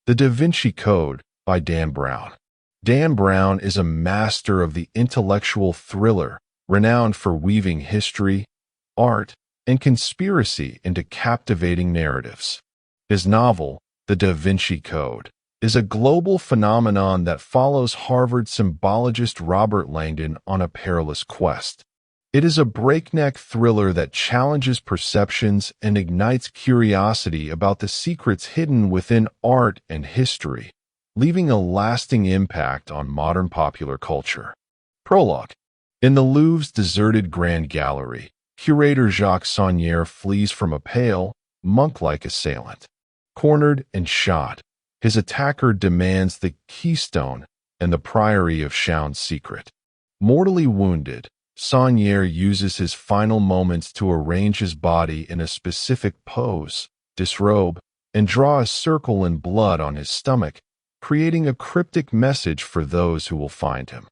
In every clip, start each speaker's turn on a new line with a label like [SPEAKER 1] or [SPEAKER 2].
[SPEAKER 1] The Da Vinci Code by Dan Brown. Dan Brown is a master of the intellectual thriller, renowned for weaving history, art, and conspiracy into captivating narratives. His novel, The Da Vinci Code, is a global phenomenon that follows Harvard symbologist Robert Langdon on a perilous quest. It is a breakneck thriller that challenges perceptions and ignites curiosity about the secrets hidden within art and history, leaving a lasting impact on modern popular culture. Prologue. In the Louvre's deserted Grand Gallery, curator Jacques Saunière flees from a pale, monk-like assailant. Cornered and shot, his attacker demands the keystone and the priory of Chaun's secret. Mortally wounded, Saunière uses his final moments to arrange his body in a specific pose, disrobe, and draw a circle in blood on his stomach, creating a cryptic message for those who will find him.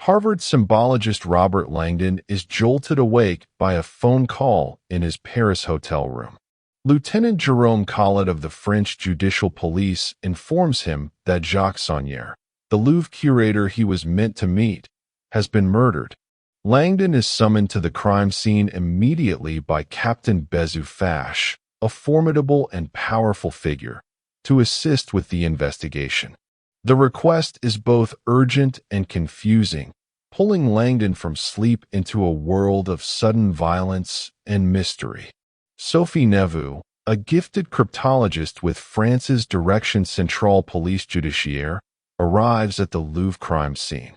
[SPEAKER 1] Harvard symbologist Robert Langdon is jolted awake by a phone call in his Paris hotel room. Lieutenant Jérôme Collet of the French Judicial Police informs him that Jacques Saunière, the Louvre curator he was meant to meet, has been murdered. Langdon is summoned to the crime scene immediately by Captain Bezu Fache, a formidable and powerful figure, to assist with the investigation. The request is both urgent and confusing, pulling Langdon from sleep into a world of sudden violence and mystery. Sophie Neveu, a gifted cryptologist with France's Direction Centrale Police Judiciaire, arrives at the Louvre crime scene.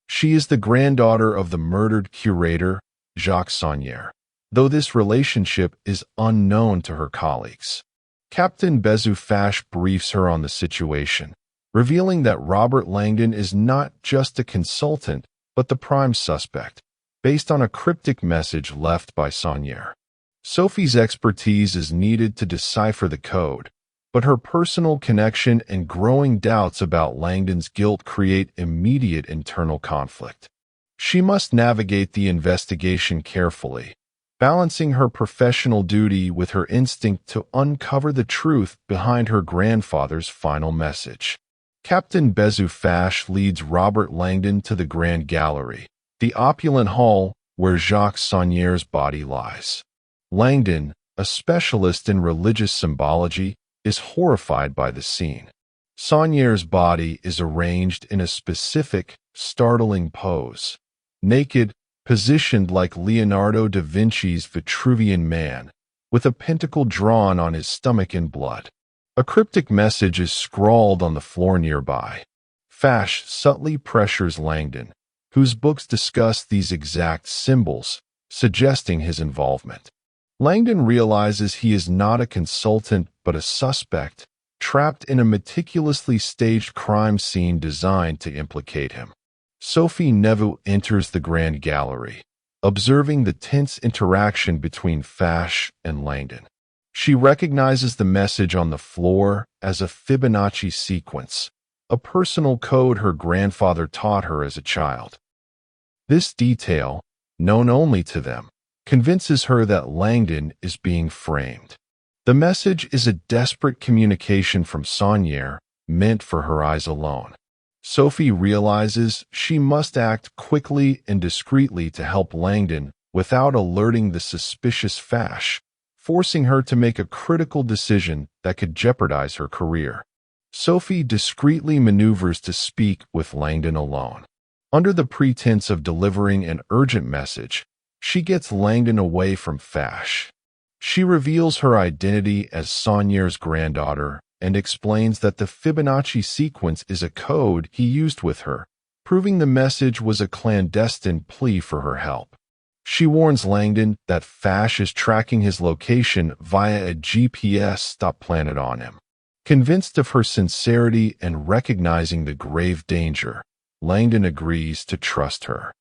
[SPEAKER 1] She is the granddaughter of the murdered curator, Jacques Saunière, though this relationship is unknown to her colleagues. Captain Bezu Fache briefs her on the situation, revealing that Robert Langdon is not just a consultant, but the prime suspect, based on a cryptic message left by Saunière. Sophie's expertise is needed to decipher the code, but her personal connection and growing doubts about Langdon's guilt create immediate internal conflict. She must navigate the investigation carefully, balancing her professional duty with her instinct to uncover the truth behind her grandfather's final message. Captain Bezu Fache leads Robert Langdon to the Grand Gallery, the opulent hall where Jacques Saunière's body lies. Langdon, a specialist in religious symbology, is horrified by the scene. Saunière's body is arranged in a specific, startling pose. Naked, positioned like Leonardo da Vinci's Vitruvian Man, with a pentacle drawn on his stomach in blood. A cryptic message is scrawled on the floor nearby. Fache subtly pressures Langdon, whose books discuss these exact symbols, suggesting his involvement. Langdon realizes he is not a consultant but a suspect, trapped in a meticulously staged crime scene designed to implicate him. Sophie Neveu enters the Grand Gallery, observing the tense interaction between Fache and Langdon. She recognizes the message on the floor as a Fibonacci sequence, a personal code her grandfather taught her as a child. This detail, known only to them, convinces her that Langdon is being framed. The message is a desperate communication from Saunière, meant for her eyes alone. Sophie realizes she must act quickly and discreetly to help Langdon without alerting the suspicious Fache, forcing her to make a critical decision that could jeopardize her career. Sophie discreetly maneuvers to speak with Langdon alone. Under the pretense of delivering an urgent message, she gets Langdon away from Fache. She reveals her identity as Saunière's granddaughter and explains that the Fibonacci sequence is a code he used with her, proving the message was a clandestine plea for her help. She warns Langdon that Fache is tracking his location via a GPS stop planted on him. Convinced of her sincerity and recognizing the grave danger, Langdon agrees to trust her.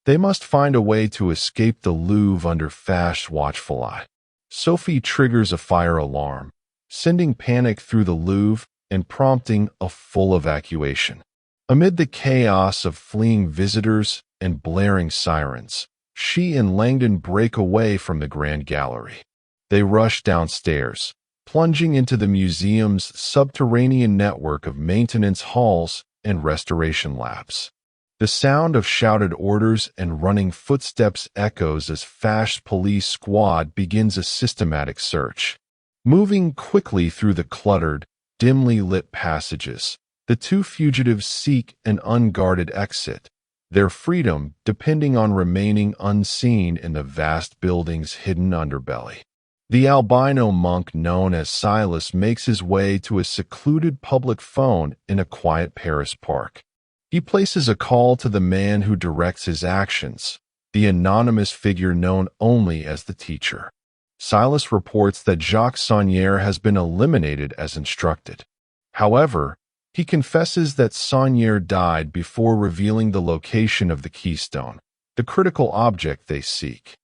[SPEAKER 1] They must find a way to escape the Louvre under Fache's watchful eye. Sophie triggers a fire alarm, sending panic through the Louvre and prompting a full evacuation. Amid the chaos of fleeing visitors and blaring sirens, she and Langdon break away from the Grand Gallery. They rush downstairs, plunging into the museum's subterranean network of maintenance halls and restoration labs. The sound of shouted orders and running footsteps echoes as Fash's police squad begins a systematic search. Moving quickly through the cluttered, dimly lit passages, the two fugitives seek an unguarded exit, their freedom depending on remaining unseen in the vast building's hidden underbelly. The albino monk known as Silas makes his way to a secluded public phone in a quiet Paris park. He places a call to the man who directs his actions, the anonymous figure known only as the teacher. Silas reports that Jacques Saunière has been eliminated as instructed. However, he confesses that Saunière died before revealing the location of the keystone, the critical object they seek.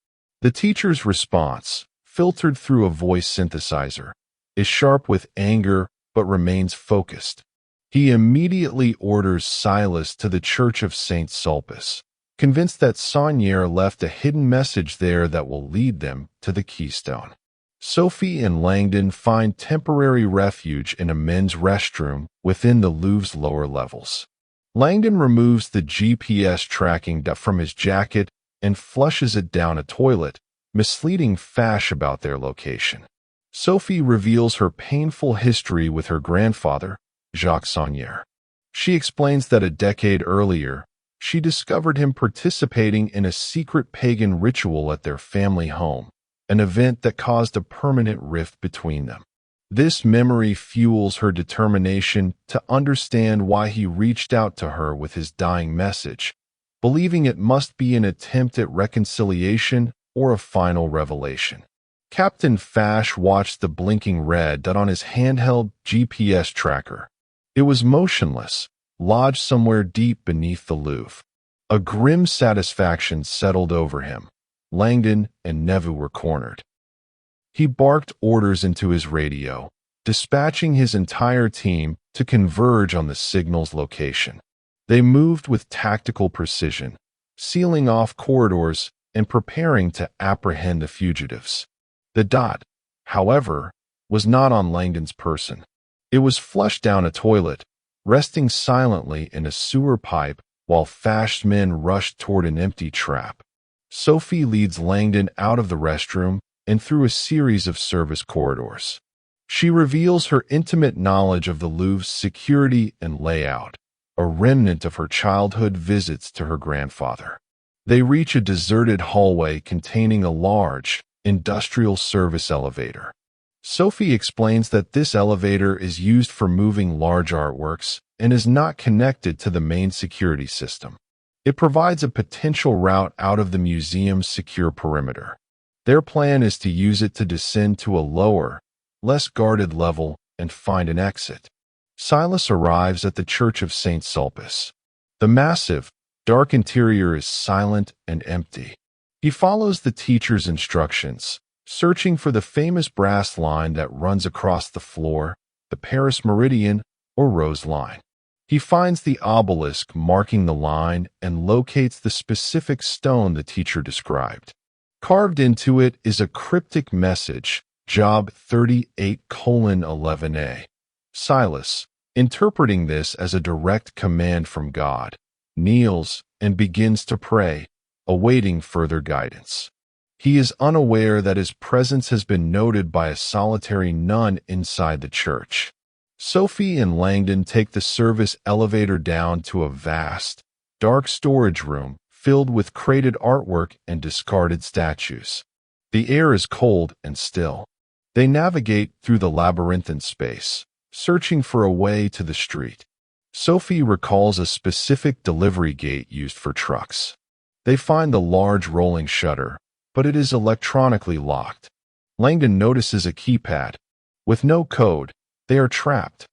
[SPEAKER 1] The teacher's response, filtered through a voice synthesizer, is sharp with anger but remains focused. He immediately orders Silas to the Church of Saint Sulpice, convinced that Saunière left a hidden message there that will lead them to the keystone. Sophie and Langdon find temporary refuge in a men's restroom within the Louvre's lower levels. Langdon removes the GPS tracking from his jacket and flushes it down a toilet, misleading Fash about their location. Sophie reveals her painful history with her grandfather, Jacques Saunière. She explains that a decade earlier, she discovered him participating in a secret pagan ritual at their family home, an event that caused a permanent rift between them. This memory fuels her determination to understand why he reached out to her with his dying message, believing it must be an attempt at reconciliation or a final revelation. Captain Fash watched the blinking red dot on his handheld GPS tracker. It was motionless, lodged somewhere deep beneath the Louvre. A grim satisfaction settled over him. Langdon and Nevu were cornered. He barked orders into his radio, dispatching his entire team to converge on the signal's location. They moved with tactical precision, sealing off corridors and preparing to apprehend the fugitives. The dot, however, was not on Langdon's person. It was flushed down a toilet, resting silently in a sewer pipe while Fash's men rushed toward an empty trap. Sophie leads Langdon out of the restroom and through a series of service corridors. She reveals her intimate knowledge of the Louvre's security and layout, a remnant of her childhood visits to her grandfather. They reach a deserted hallway containing a large, industrial service elevator. Sophie explains that this elevator is used for moving large artworks and is not connected to the main security system. It provides a potential route out of the museum's secure perimeter. Their plan is to use it to descend to a lower, less guarded level and find an exit. Silas arrives at the Church of Saint Sulpice. The massive, dark interior is silent and empty. He follows the teacher's instructions, searching for the famous brass line that runs across the floor, the Paris Meridian or Rose Line. He finds the obelisk marking the line and locates the specific stone the teacher described. Carved into it is a cryptic message, Job 38:11a. Silas, interpreting this as a direct command from God, kneels and begins to pray, awaiting further guidance. He is unaware that his presence has been noted by a solitary nun inside the church. Sophie and Langdon take the service elevator down to a vast, dark storage room filled with crated artwork and discarded statues. The air is cold and still. They navigate through the labyrinthine space, searching for a way to the street. Sophie recalls a specific delivery gate used for trucks. They find the large rolling shutter, but it is electronically locked. Langdon notices a keypad. With no code, they are trapped.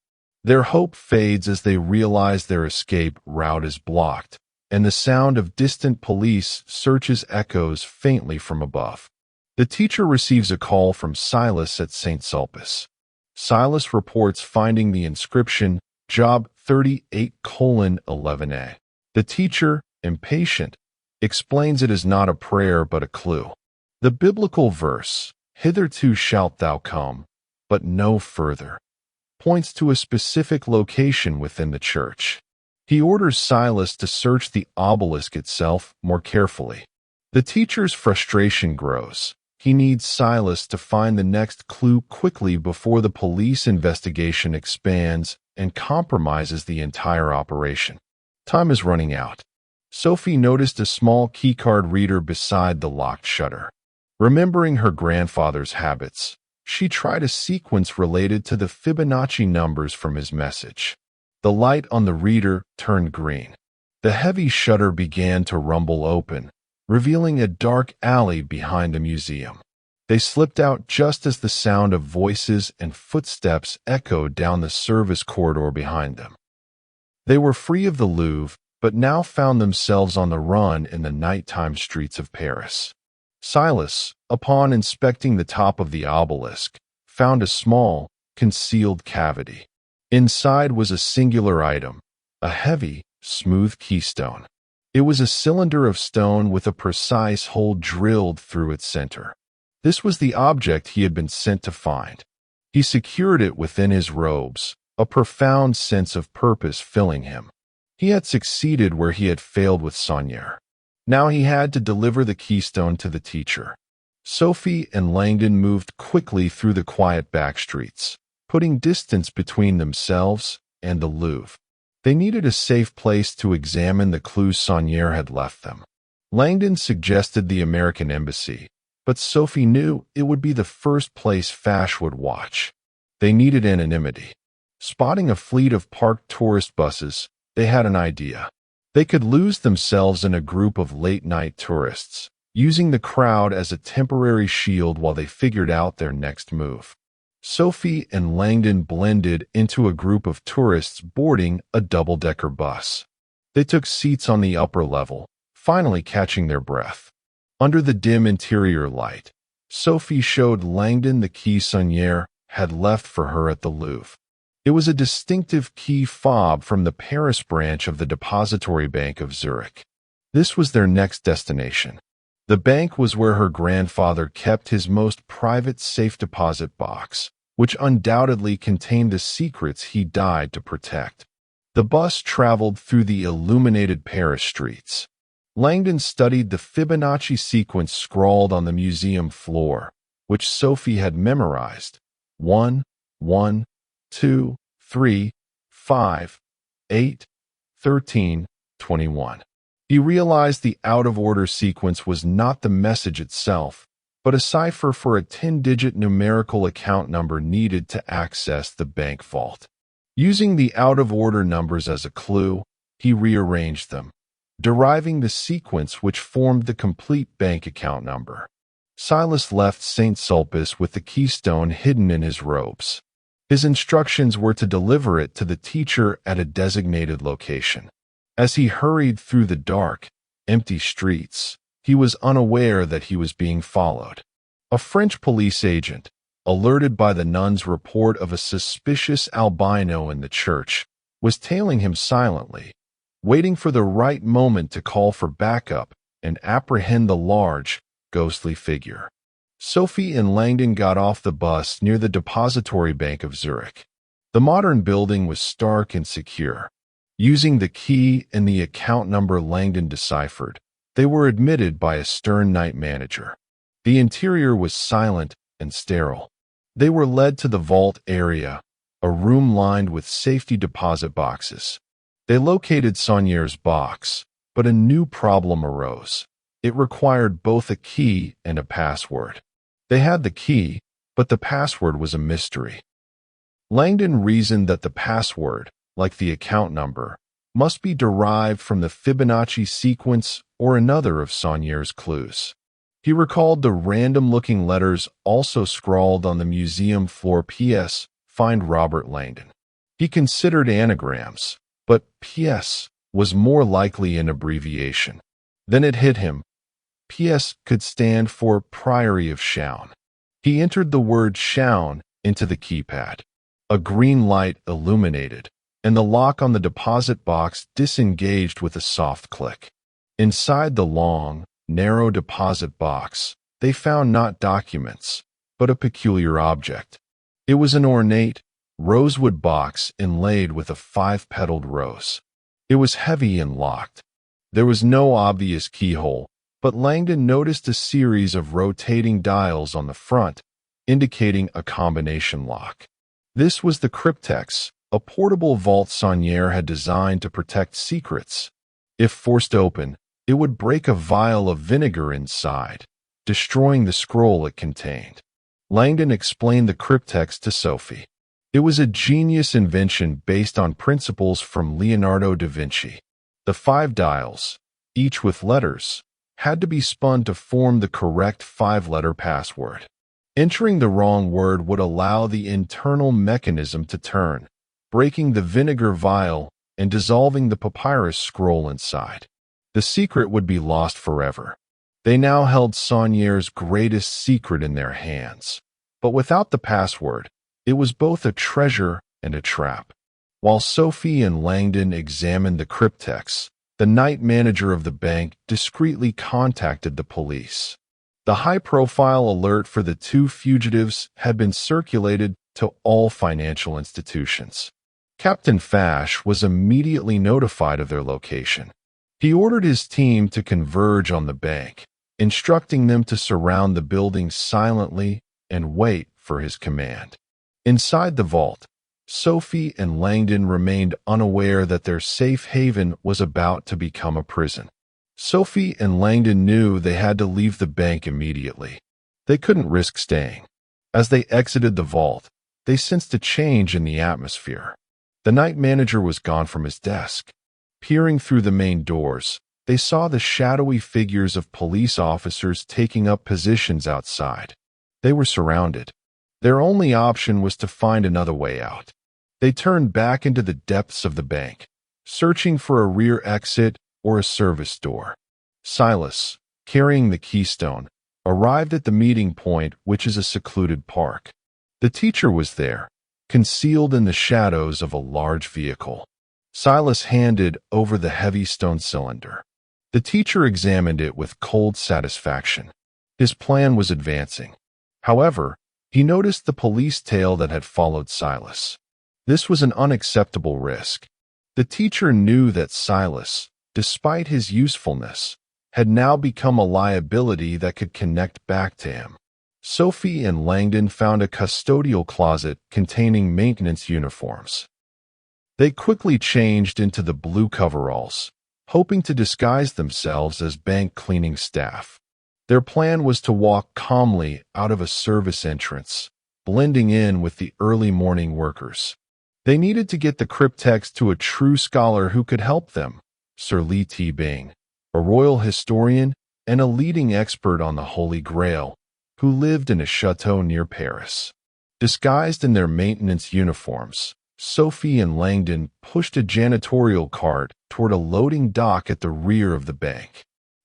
[SPEAKER 1] Their hope fades as they realize their escape route is blocked, and the sound of distant police searches echoes faintly from above. The teacher receives a call from Silas at St. Sulpice. Silas reports finding the inscription, Job 38:11a. The teacher, impatient, explains it is not a prayer but a clue. The biblical verse, Hitherto shalt thou come, but no further. Points to a specific location within the church. He orders Silas to search the obelisk itself more carefully. The teacher's frustration grows. He needs Silas to find the next clue quickly before the police investigation expands and compromises the entire operation. Time is running out. Sophie noticed a small keycard reader beside the locked shutter. Remembering her grandfather's habits, she tried a sequence related to the Fibonacci numbers from his message. The light on the reader turned green. The heavy shutter began to rumble open, revealing a dark alley behind the museum. They slipped out just as the sound of voices and footsteps echoed down the service corridor behind them. They were free of the Louvre, but now found themselves on the run in the nighttime streets of Paris. Silas, upon inspecting the top of the obelisk, found a small, concealed cavity. Inside was a singular item, a heavy, smooth keystone. It was a cylinder of stone with a precise hole drilled through its center. This was the object he had been sent to find. He secured it within his robes, a profound sense of purpose filling him. He had succeeded where he had failed with Saunière. Now he had to deliver the keystone to the teacher. Sophie and Langdon moved quickly through the quiet back streets, putting distance between themselves and the Louvre. They needed a safe place to examine the clues Saunière had left them. Langdon suggested the American embassy, but Sophie knew it would be the first place Fash would watch. They needed anonymity. Spotting a fleet of parked tourist buses, they had an idea. They could lose themselves in a group of late-night tourists, using the crowd as a temporary shield while they figured out their next move. Sophie and Langdon blended into a group of tourists boarding a double-decker bus. They took seats on the upper level, finally catching their breath. Under the dim interior light, Sophie showed Langdon the key Saunière had left for her at the Louvre. It was a distinctive key fob from the Paris branch of the Depository Bank of Zurich. This was their next destination. The bank was where her grandfather kept his most private safe deposit box, which undoubtedly contained the secrets he died to protect. The bus traveled through the illuminated Paris streets. Langdon studied the Fibonacci sequence scrawled on the museum floor, which Sophie had memorized. 1, 1, 2, 3, 5, 8, 13, 21. He realized the out-of-order sequence was not the message itself, but a cipher for a 10-digit numerical account number needed to access the bank vault. Using the out-of-order numbers as a clue, he rearranged them, deriving the sequence which formed the complete bank account number. Silas left St. Sulpice with the keystone hidden in his robes. His instructions were to deliver it to the teacher at a designated location. As he hurried through the dark, empty streets, he was unaware that he was being followed. A French police agent, alerted by the nun's report of a suspicious albino in the church, was tailing him silently, waiting for the right moment to call for backup and apprehend the large, ghostly figure. Sophie and Langdon got off the bus near the Depository Bank of Zurich. The modern building was stark and secure. Using the key and the account number Langdon deciphered, they were admitted by a stern night manager. The interior was silent and sterile. They were led to the vault area, a room lined with safety deposit boxes. They located Saunière's box, but a new problem arose. It required both a key and a password. They had the key, but the password was a mystery. Langdon reasoned that the password, like the account number, must be derived from the Fibonacci sequence or another of Saunière's clues. He recalled the random-looking letters also scrawled on the museum floor. P.S. Find Robert Langdon. He considered anagrams, but P.S. was more likely an abbreviation. Then it hit him. P.S. could stand for Priory of Chaon. He entered the word Chaon into the keypad. A green light illuminated, and the lock on the deposit box disengaged with a soft click. Inside the long, narrow deposit box, they found not documents, but a peculiar object. It was an ornate, rosewood box inlaid with a 5-petaled rose. It was heavy and locked. There was no obvious keyhole, but Langdon noticed a series of rotating dials on the front, indicating a combination lock. This was the cryptex, a portable vault Saunier had designed to protect secrets. If forced open, it would break a vial of vinegar inside, destroying the scroll it contained. Langdon explained the cryptex to Sophie. It was a genius invention based on principles from Leonardo da Vinci. The 5 dials, each with letters, had to be spun to form the correct 5-letter password. Entering the wrong word would allow the internal mechanism to turn, breaking the vinegar vial and dissolving the papyrus scroll inside. The secret would be lost forever. They now held Saunier's greatest secret in their hands. But without the password, it was both a treasure and a trap. While Sophie and Langdon examined the cryptex, the night manager of the bank discreetly contacted the police. The high-profile alert for the 2 fugitives had been circulated to all financial institutions. Captain Fash was immediately notified of their location. He ordered his team to converge on the bank, instructing them to surround the building silently and wait for his command. Inside the vault, Sophie and Langdon remained unaware that their safe haven was about to become a prison. Sophie and Langdon knew they had to leave the bank immediately. They couldn't risk staying. As they exited the vault, they sensed a change in the atmosphere. The night manager was gone from his desk. Peering through the main doors, they saw the shadowy figures of police officers taking up positions outside. They were surrounded. Their only option was to find another way out. They turned back into the depths of the bank, searching for a rear exit or a service door. Silas, carrying the keystone, arrived at the meeting point, which is a secluded park. The teacher was there, concealed in the shadows of a large vehicle. Silas handed over the heavy stone cylinder. The teacher examined it with cold satisfaction. His plan was advancing. However, he noticed the police tail that had followed Silas. This was an unacceptable risk. The teacher knew that Silas, despite his usefulness, had now become a liability that could connect back to him. Sophie and Langdon found a custodial closet containing maintenance uniforms. They quickly changed into the blue coveralls, hoping to disguise themselves as bank cleaning staff. Their plan was to walk calmly out of a service entrance, blending in with the early morning workers. They needed to get the cryptex to a true scholar who could help them, Sir Li T. Bing, a royal historian and a leading expert on the Holy Grail, who lived in a chateau near Paris. Disguised in their maintenance uniforms, Sophie and Langdon pushed a janitorial cart toward a loading dock at the rear of the bank.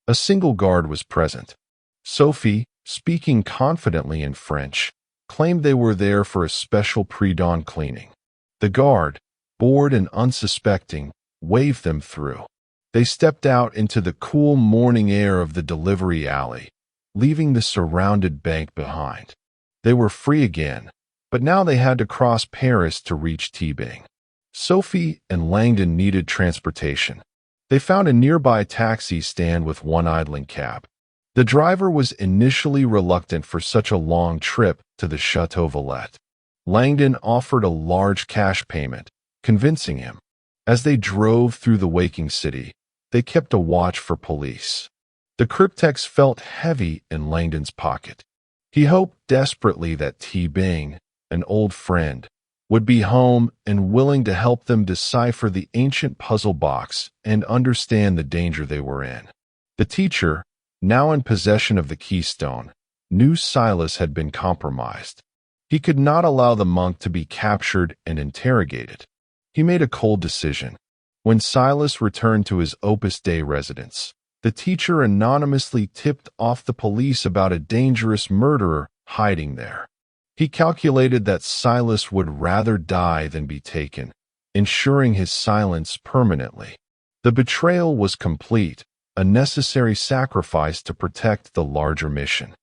[SPEAKER 1] A single guard was present. Sophie, speaking confidently in French, claimed they were there for a special pre-dawn cleaning. The guard, bored and unsuspecting, waved them through. They stepped out into the cool morning air of the delivery alley, leaving the surrounded bank behind. They were free again, but now they had to cross Paris to reach T-Bing. Sophie and Langdon needed transportation. They found a nearby taxi stand with one idling cab. The driver was initially reluctant for such a long trip to the Chateau Valette. Langdon offered a large cash payment, convincing him. As they drove through the waking city, they kept a watch for police. The cryptex felt heavy in Langdon's pocket. He hoped desperately that T-Bing, an old friend, would be home and willing to help them decipher the ancient puzzle box and understand the danger they were in. The teacher, now in possession of the keystone, knew Silas had been compromised. He could not allow the monk to be captured and interrogated. He made a cold decision. When Silas returned to his Opus Dei residence, the teacher anonymously tipped off the police about a dangerous murderer hiding there. He calculated that Silas would rather die than be taken, ensuring his silence permanently. The betrayal was complete, a necessary sacrifice to protect the larger mission.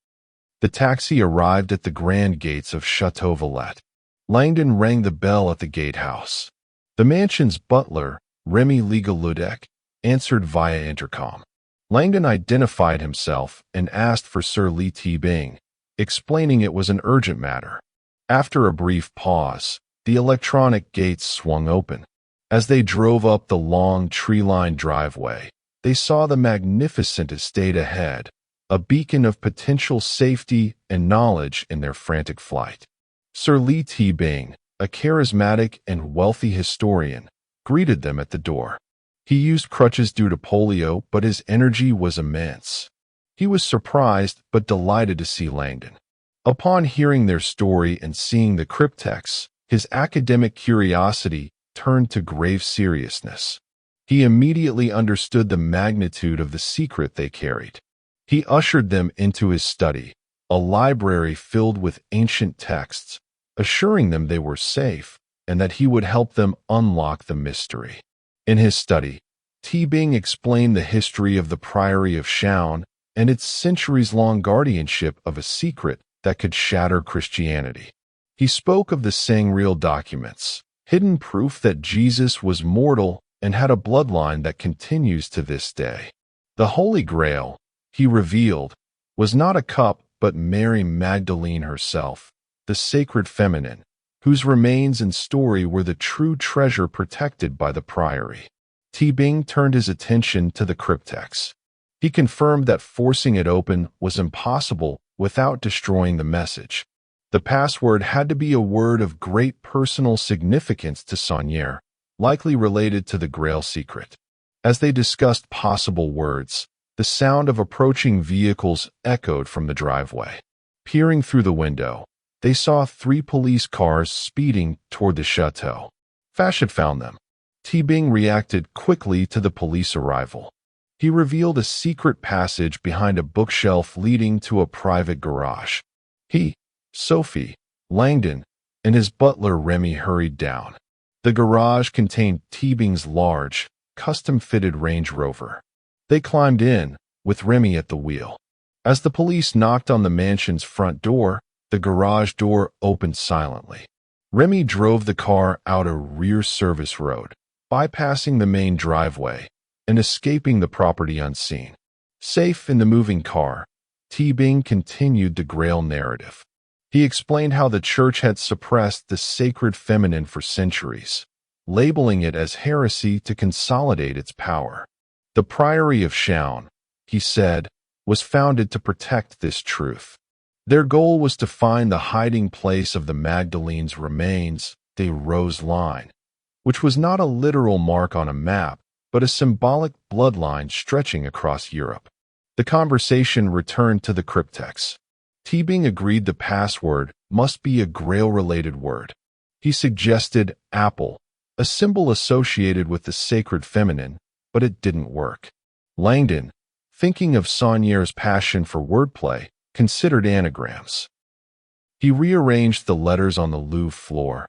[SPEAKER 1] The taxi arrived at the grand gates of Chateau Valette. Langdon rang the bell at the gatehouse. The mansion's butler, Remy Legaludec, answered via intercom. Langdon identified himself and asked for Sir Li T-Bing, explaining it was an urgent matter. After a brief pause, the electronic gates swung open. As they drove up the long tree-lined driveway, they saw the magnificent estate ahead, a beacon of potential safety and knowledge in their frantic flight. Sir Li T-Bing, a charismatic and wealthy historian, greeted them at the door. He used crutches due to polio, but his energy was immense. He was surprised but delighted to see Langdon. Upon hearing their story and seeing the cryptex, his academic curiosity turned to grave seriousness. He immediately understood the magnitude of the secret they carried. He ushered them into his study, a library filled with ancient texts, assuring them they were safe and that he would help them unlock the mystery. In his study, T-Bing explained the history of the Priory of Shaun and its centuries-long guardianship of a secret that could shatter Christianity. He spoke of the Sangreal documents, hidden proof that Jesus was mortal and had a bloodline that continues to this day. The Holy Grail, he revealed, was not a cup but Mary Magdalene herself, the sacred feminine, whose remains and story were the true treasure protected by the priory. T-Bing turned his attention to the cryptex. He confirmed that forcing it open was impossible without destroying the message. The password had to be a word of great personal significance to Saunier, likely related to the Grail secret. As they discussed possible words, the sound of approaching vehicles echoed from the driveway. Peering through the window, they saw 3 police cars speeding toward the chateau. Fash had found them. T-Bing reacted quickly to the police arrival. He revealed a secret passage behind a bookshelf leading to a private garage. He, Sophie, Langdon, and his butler Remy hurried down. The garage contained T-Bing's large, custom-fitted Range Rover. They climbed in, with Remy at the wheel. As the police knocked on the mansion's front door, the garage door opened silently. Remy drove the car out a rear service road, bypassing the main driveway and escaping the property unseen. Safe in the moving car, T-Bing continued the Grail narrative. He explained how the church had suppressed the sacred feminine for centuries, labeling it as heresy to consolidate its power. The Priory of Shaun, he said, was founded to protect this truth. Their goal was to find the hiding place of the Magdalene's remains, the Rose Line, which was not a literal mark on a map, but a symbolic bloodline stretching across Europe. The conversation returned to the cryptex. T-Bing agreed the password must be a Grail-related word. He suggested apple, a symbol associated with the sacred feminine, but it didn't work. Langdon, thinking of Saunier's passion for wordplay, considered anagrams. He rearranged the letters on the Louvre floor.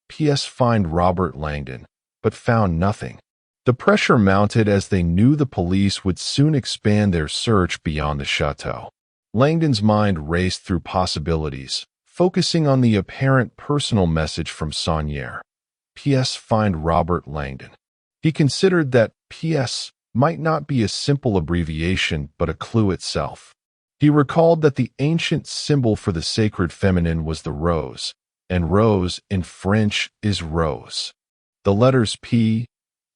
[SPEAKER 1] P.S. Find Robert Langdon, but found nothing. The pressure mounted as they knew the police would soon expand their search beyond the chateau. Langdon's mind raced through possibilities, focusing on the apparent personal message from Saunier. P.S. Find Robert Langdon. He considered that P.S. might not be a simple abbreviation but a clue itself. He recalled that the ancient symbol for the sacred feminine was the rose, and rose in French is rose. The letters P,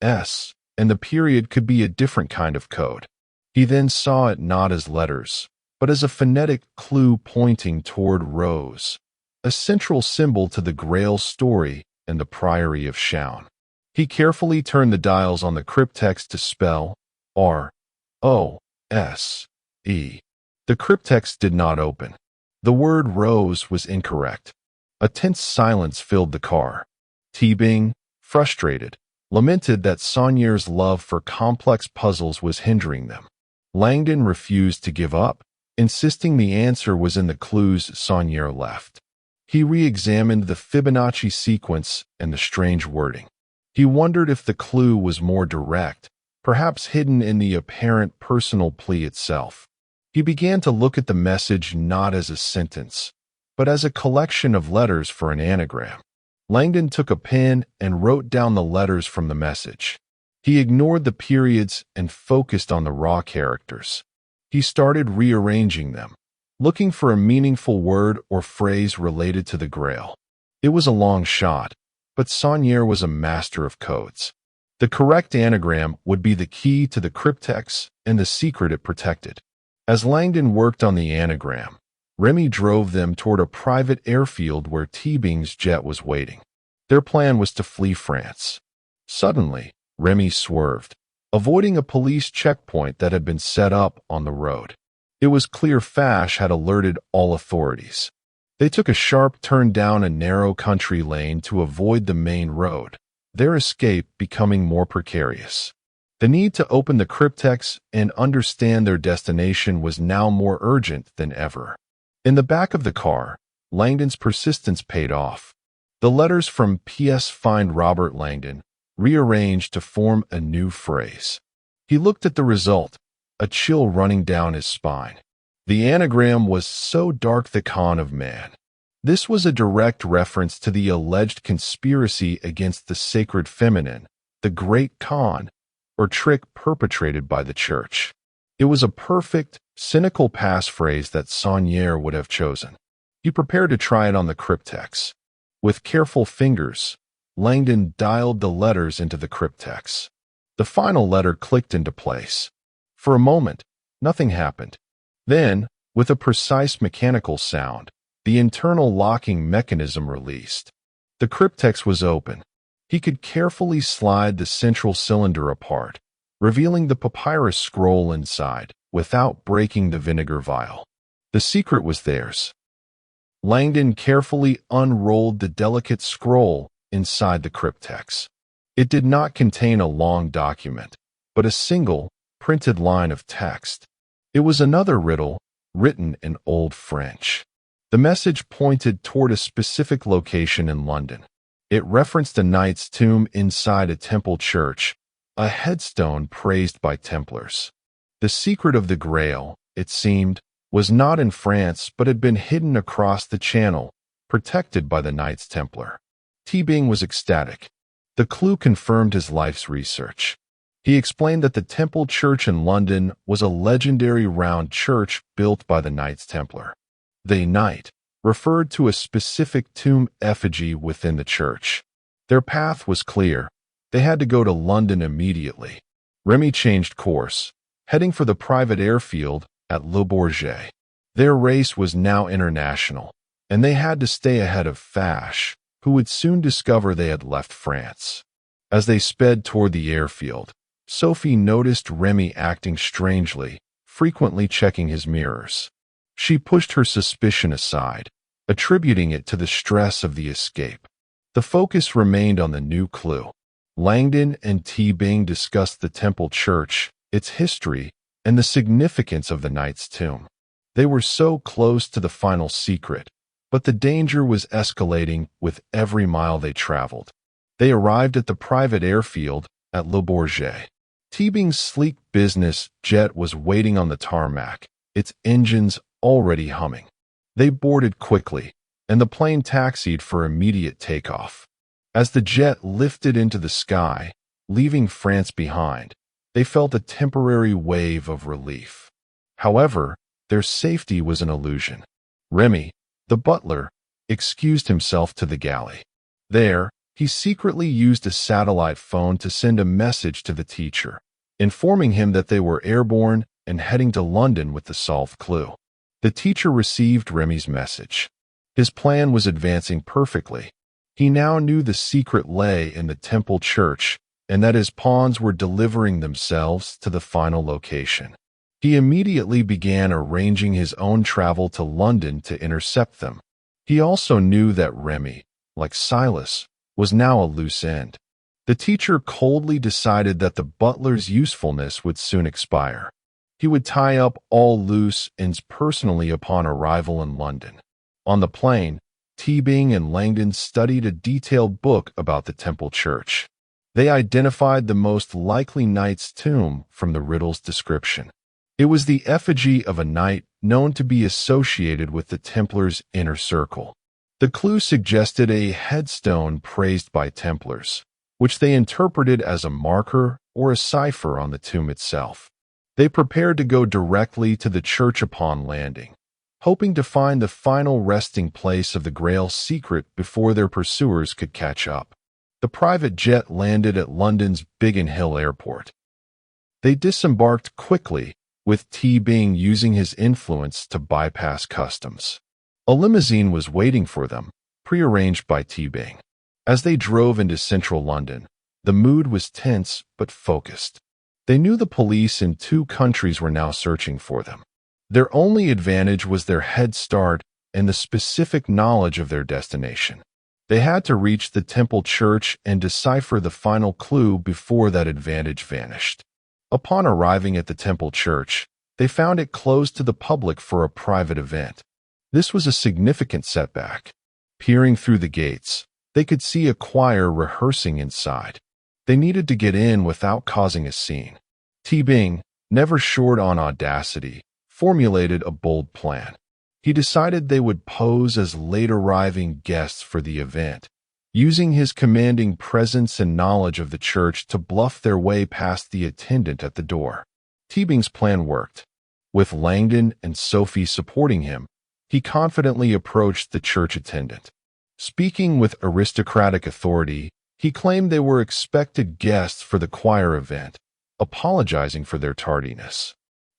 [SPEAKER 1] S, and the period could be a different kind of code. He then saw it not as letters, but as a phonetic clue pointing toward rose, a central symbol to the Grail story and the Priory of Shaun. He carefully turned the dials on the cryptex to spell R-O-S-E. The cryptex did not open. The word rose was incorrect. A tense silence filled the car. T-Bing, frustrated, lamented that Saunier's love for complex puzzles was hindering them. Langdon refused to give up, insisting the answer was in the clues Saunier left. He re-examined the Fibonacci sequence and the strange wording. He wondered if the clue was more direct, perhaps hidden in the apparent personal plea itself. He began to look at the message not as a sentence, but as a collection of letters for an anagram. Langdon took a pen and wrote down the letters from the message. He ignored the periods and focused on the raw characters. He started rearranging them, looking for a meaningful word or phrase related to the Grail. It was a long shot, but Saunier was a master of codes. The correct anagram would be the key to the cryptex and the secret it protected. As Langdon worked on the anagram, Remy drove them toward a private airfield where T-Bing's jet was waiting. Their plan was to flee France. Suddenly, Remy swerved, avoiding a police checkpoint that had been set up on the road. It was clear Fash had alerted all authorities. They took a sharp turn down a narrow country lane to avoid the main road, their escape becoming more precarious. The need to open the cryptex and understand their destination was now more urgent than ever. In the back of the car, Langdon's persistence paid off. The letters from P.S. Find Robert Langdon rearranged to form a new phrase. He looked at the result, a chill running down his spine. The anagram was So Dark the Con of Man. This was a direct reference to the alleged conspiracy against the sacred feminine, the Great Con, or trick perpetrated by the church. It was a perfect, cynical passphrase that Saunier would have chosen. He prepared to try it on the cryptex. With careful fingers, Langdon dialed the letters into the cryptex. The final letter clicked into place. For a moment, nothing happened. Then, with a precise mechanical sound, the internal locking mechanism released. The cryptex was open. He could carefully slide the central cylinder apart, revealing the papyrus scroll inside, without breaking the vinegar vial. The secret was theirs. Langdon carefully unrolled the delicate scroll inside the cryptex. It did not contain a long document, but a single, printed line of text. It was another riddle, written in Old French. The message pointed toward a specific location in London. It referenced a knight's tomb inside a temple church, a headstone praised by Templars. The secret of the Grail, it seemed, was not in France but had been hidden across the Channel, protected by the Knights Templar. T-Bing was ecstatic. The clue confirmed his life's research. He explained that the Temple Church in London was a legendary round church built by the Knights Templar. The knight referred to a specific tomb effigy within the church. Their path was clear. They had to go to London immediately. Remy changed course, heading for the private airfield at Le Bourget. Their race was now international, and they had to stay ahead of Fash, who would soon discover they had left France. As they sped toward the airfield, Sophie noticed Remy acting strangely, frequently checking his mirrors. She pushed her suspicion aside, attributing it to the stress of the escape. The focus remained on the new clue. Langdon and T-Bing discussed the Temple Church, its history, and the significance of the knight's tomb. They were so close to the final secret, but the danger was escalating with every mile they traveled. They arrived at the private airfield at Le Bourget. T-Bing's sleek business jet was waiting on the tarmac, its engines already humming. They boarded quickly, and the plane taxied for immediate takeoff. As the jet lifted into the sky, leaving France behind, they felt a temporary wave of relief. However, their safety was an illusion. Remy, the butler, excused himself to the galley. There, he secretly used a satellite phone to send a message to the teacher, informing him that they were airborne and heading to London with the solved clue. The teacher received Remy's message. His plan was advancing perfectly. He now knew the secret lay in the Temple Church and that his pawns were delivering themselves to the final location. He immediately began arranging his own travel to London to intercept them. He also knew that Remy, like Silas, was now a loose end. The teacher coldly decided that the butler's usefulness would soon expire. He would tie up all loose ends personally upon arrival in London. On the plane, T-Bing and Langdon studied a detailed book about the Temple Church. They identified the most likely knight's tomb from the riddle's description. It was the effigy of a knight known to be associated with the Templars' inner circle. The clue suggested a headstone praised by Templars, which they interpreted as a marker or a cipher on the tomb itself. They prepared to go directly to the church upon landing, hoping to find the final resting place of the Grail secret before their pursuers could catch up. The private jet landed at London's Biggin Hill Airport. They disembarked quickly, with T-Bing using his influence to bypass customs. A limousine was waiting for them, prearranged by T-Bing. As they drove into central London, the mood was tense but focused. They knew the police in 2 countries were now searching for them. Their only advantage was their head start and the specific knowledge of their destination. They had to reach the Temple Church and decipher the final clue before that advantage vanished. Upon arriving at the Temple Church, they found it closed to the public for a private event. This was a significant setback. Peering through the gates, they could see a choir rehearsing inside. They needed to get in without causing a scene. T-Bing, never short on audacity, formulated a bold plan. He decided they would pose as late-arriving guests for the event, using his commanding presence and knowledge of the church to bluff their way past the attendant at the door. T-Bing's plan worked. With Langdon and Sophie supporting him, he confidently approached the church attendant. Speaking with aristocratic authority, he claimed they were expected guests for the choir event, apologizing for their tardiness.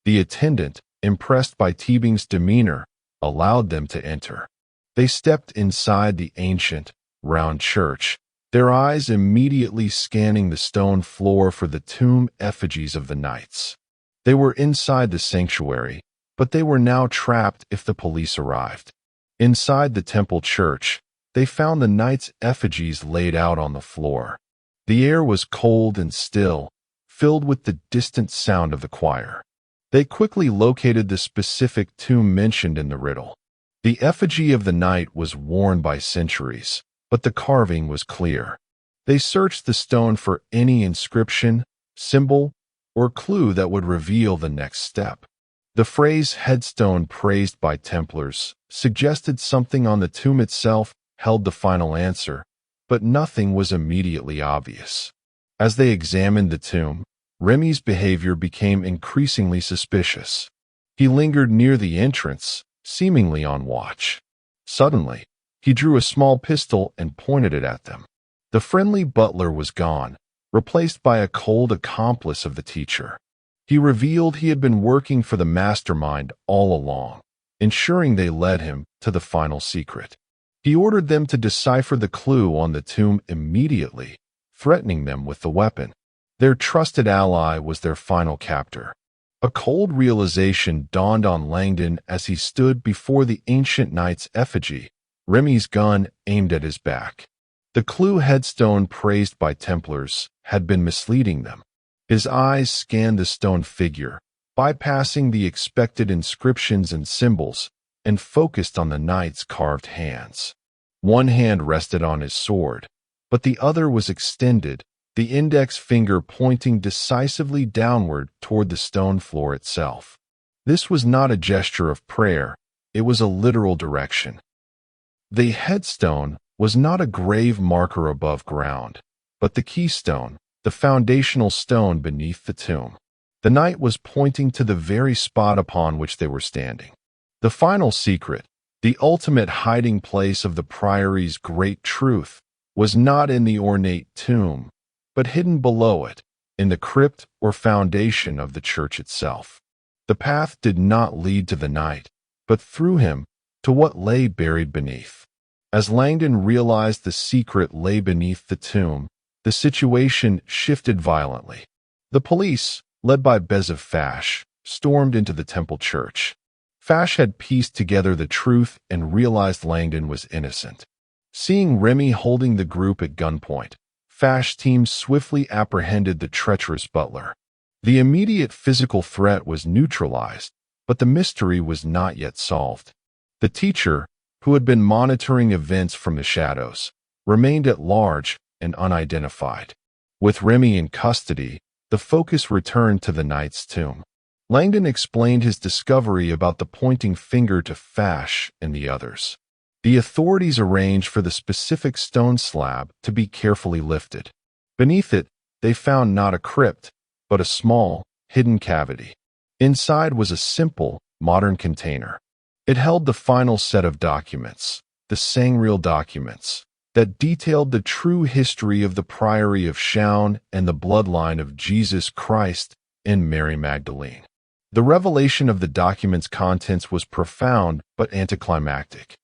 [SPEAKER 1] The attendant, impressed by T-Bing's demeanor, allowed them to enter. They stepped inside the ancient, round church, their eyes immediately scanning the stone floor for the tomb effigies of the knights. They were inside the sanctuary, but they were now trapped if the police arrived. Inside the Temple Church, they found the knights' effigies laid out on the floor. The air was cold and still, filled with the distant sound of the choir. They quickly located the specific tomb mentioned in the riddle. The effigy of the knight was worn by centuries, but the carving was clear. They searched the stone for any inscription, symbol, or clue that would reveal the next step. The phrase headstone praised by Templars suggested something on the tomb itself held the final answer, but nothing was immediately obvious. As they examined the tomb, Remy's behavior became increasingly suspicious. He lingered near the entrance, seemingly on watch. Suddenly, he drew a small pistol and pointed it at them. The friendly butler was gone, replaced by a cold accomplice of the teacher. He revealed he had been working for the mastermind all along, ensuring they led him to the final secret. He ordered them to decipher the clue on the tomb immediately, threatening them with the weapon. Their trusted ally was their final captor. A cold realization dawned on Langdon as he stood before the ancient knight's effigy, Remy's gun aimed at his back. The clue headstone praised by Templars had been misleading them. His eyes scanned the stone figure, bypassing the expected inscriptions and symbols, and focused on the knight's carved hands. One hand rested on his sword, but the other was extended, the index finger pointing decisively downward toward the stone floor itself. This was not a gesture of prayer, it was a literal direction. The headstone was not a grave marker above ground, but the keystone, the foundational stone beneath the tomb. The knight was pointing to the very spot upon which they were standing. The final secret, the ultimate hiding place of the Priory's great truth, was not in the ornate tomb, but hidden below it, in the crypt or foundation of the church itself. The path did not lead to the knight, but through him to what lay buried beneath. As Langdon realized the secret lay beneath the tomb, the situation shifted violently. The police, led by Beziv Fash, stormed into the Temple Church. Fash had pieced together the truth and realized Langdon was innocent. Seeing Remy holding the group at gunpoint, Fash team swiftly apprehended the treacherous butler. The immediate physical threat was neutralized, but the mystery was not yet solved. The teacher, who had been monitoring events from the shadows, remained at large and unidentified. With Remy in custody, the focus returned to the knight's tomb. Langdon explained his discovery about the pointing finger to Fash and the others. The authorities arranged for the specific stone slab to be carefully lifted. Beneath it, they found not a crypt, but a small, hidden cavity. Inside was a simple, modern container. It held the final set of documents, the sangreal documents, that detailed the true history of the Priory of Chaon and the bloodline of Jesus Christ and Mary Magdalene. The revelation of the document's contents was profound but anticlimactic.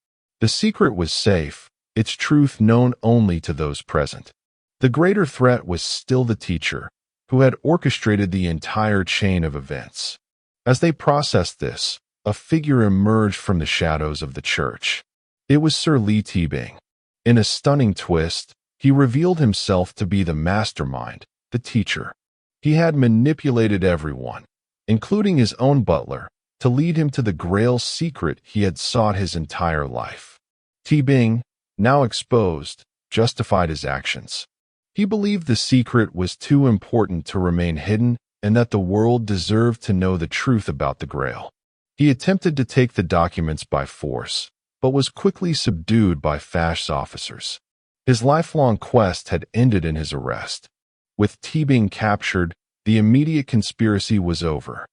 [SPEAKER 1] The secret was safe, its truth known only to those present. The greater threat was still the teacher, who had orchestrated the entire chain of events. As they processed this, a figure emerged from the shadows of the church. It was Sir Li Tebing. In a stunning twist, he revealed himself to be the mastermind, the teacher. He had manipulated everyone, including his own butler, to lead him to the Grail secret he had sought his entire life. Tebing, now exposed, justified his actions. He believed the secret was too important to remain hidden and that the world deserved to know the truth about the Grail. He attempted to take the documents by force, but was quickly subdued by Fash's officers. His lifelong quest had ended in his arrest. With Tebing captured, the immediate conspiracy was over.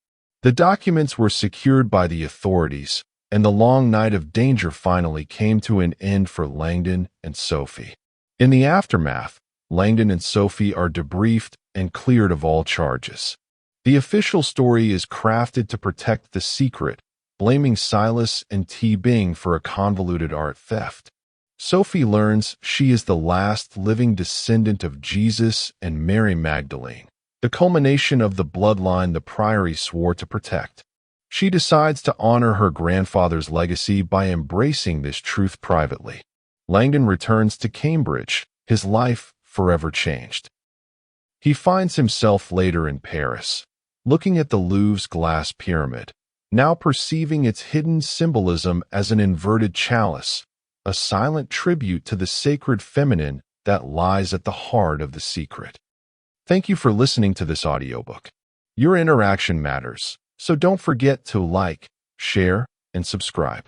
[SPEAKER 1] The documents were secured by the authorities, and the long night of danger finally came to an end for Langdon and Sophie. In the aftermath, Langdon and Sophie are debriefed and cleared of all charges. The official story is crafted to protect the secret, blaming Silas and Tebing for a convoluted art theft. Sophie learns she is the last living descendant of Jesus and Mary Magdalene, the culmination of the bloodline the Priory swore to protect. She decides to honor her grandfather's legacy by embracing this truth privately. Langdon returns to Cambridge, his life forever changed. He finds himself later in Paris, looking at the Louvre's glass pyramid, now perceiving its hidden symbolism as an inverted chalice, a silent tribute to the sacred feminine that lies at the heart of the secret. Thank you for listening to this audiobook. Your interaction matters, so don't forget to like, share, and subscribe.